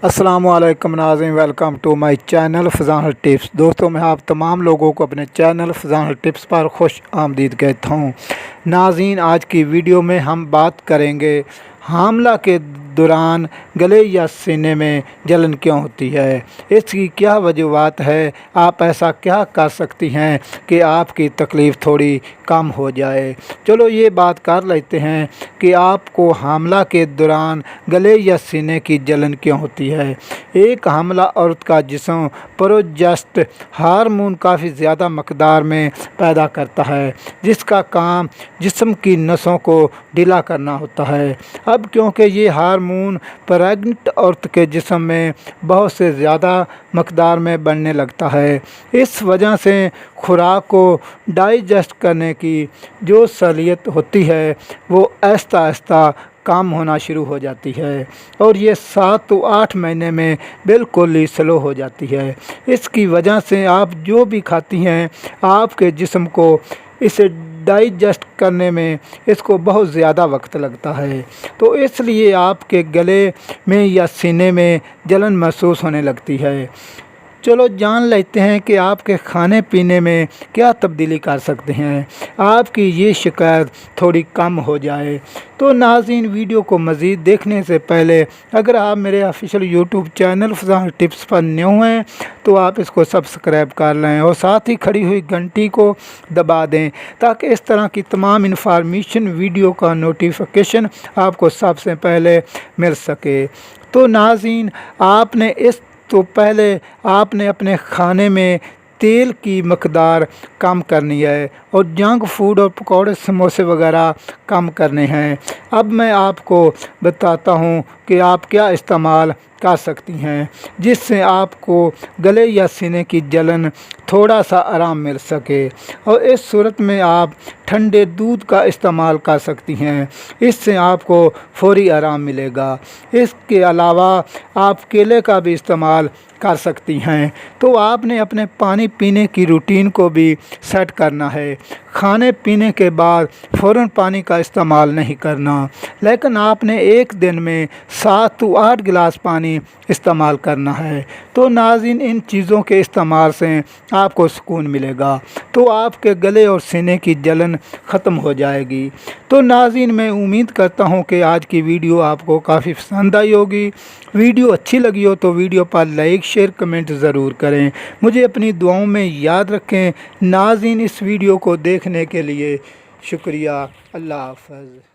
अस्सलामु अलैकुम नाज़रीन, welcome to my channel Fazan tips. दोस्तों, मैं आप तमाम लोगों को अपने चैनल फ़ज़ान टिप्स पर खुश आमदीद कहता हूँ। नाज़रीन, आज की वीडियो में हम बात करेंगे हामला के दौरान गले या सीने में जलन क्यों होती है, इसकी क्या वजूहत है, आप ऐसा क्या कर सकती हैं कि आपकी तकलीफ़ थोड़ी कम हो जाए। चलो ये बात कर लेते हैं कि आपको हामला के दौरान गले या सीने की जलन क्यों होती है। एक हामला औरत का जिस्म प्रोजेस्ट हार्मोन काफ़ी ज़्यादा मकदार में पैदा करता है, जिसका काम जिस्म की नसों को ढीला करना होता है। अब क्योंकि ये हार्मोन प्रेग्नेंट औरत के जिस्म में बहुत से ज़्यादा मकदार में बढ़ने लगता है, इस वजह से खुराक को डाइजेस्ट करने की जो सलाहियत होती है वो आहिस्ता आहिस्ता कम होना शुरू हो जाती है और ये 7 to 8 महीने में बिल्कुल ही स्लो हो जाती है। इसकी वजह से आप जो भी खाती हैं, आपके जिस्म को इसे डाइजेस्ट करने में इसको बहुत ज़्यादा वक्त लगता है, तो इसलिए आपके गले में या सीने में जलन महसूस होने लगती है। चलो जान लेते हैं कि आपके खाने पीने में क्या तब्दीली कर सकते हैं आपकी ये शिकायत थोड़ी कम हो जाए। तो नाज़रीन, वीडियो को मज़ीद देखने से पहले अगर आप मेरे official YouTube channel Fazan tips पर न्यू हैं तो आप इसको सब्सक्राइब कर लें और साथ ही खड़ी हुई घंटी को दबा दें ताकि इस तरह की तमाम इन्फॉर्मेशन वीडियो का नोटिफिकेशन आपको सबसे पहले मिल सके। तो नाज़रीन, पहले आपने अपने खाने में तेल की मकदार कम करनी है और जंक फूड और पकौड़े समोसे वगैरह कम करने हैं। अब मैं आपको बताता हूँ कि आप क्या इस्तेमाल कर सकती हैं जिससे आपको गले या सीने की जलन थोड़ा सा आराम मिल सके। और इस सूरत में आप ठंडे दूध का इस्तेमाल कर सकती हैं, इससे आपको फौरी आराम मिलेगा। इसके अलावा आप केले का भी इस्तेमाल कर सकती हैं। तो आपने अपने पानी पीने की रूटीन को भी सेट करना है। खाने पीने के बाद फ़ौरन पानी का इस्तेमाल नहीं करना, लेकिन आपने एक दिन में 7 to 8 गिलास पानी इस्तेमाल करना है। तो नाज़रीन, इन चीज़ों के इस्तेमाल से आपको सुकून मिलेगा, तो आपके गले और सीने की जलन ख़त्म हो जाएगी। तो नाज़रीन, मैं उम्मीद करता हूँ कि आज की वीडियो आपको काफ़ी पसंद आई होगी। वीडियो अच्छी लगी हो तो वीडियो पर लाइक शेयर कमेंट ज़रूर करें। मुझे अपनी दुआओं में याद रखें। नाज़रीन, इस वीडियो को देखने के लिए शुक्रिया। अल्लाह हाफ़िज़।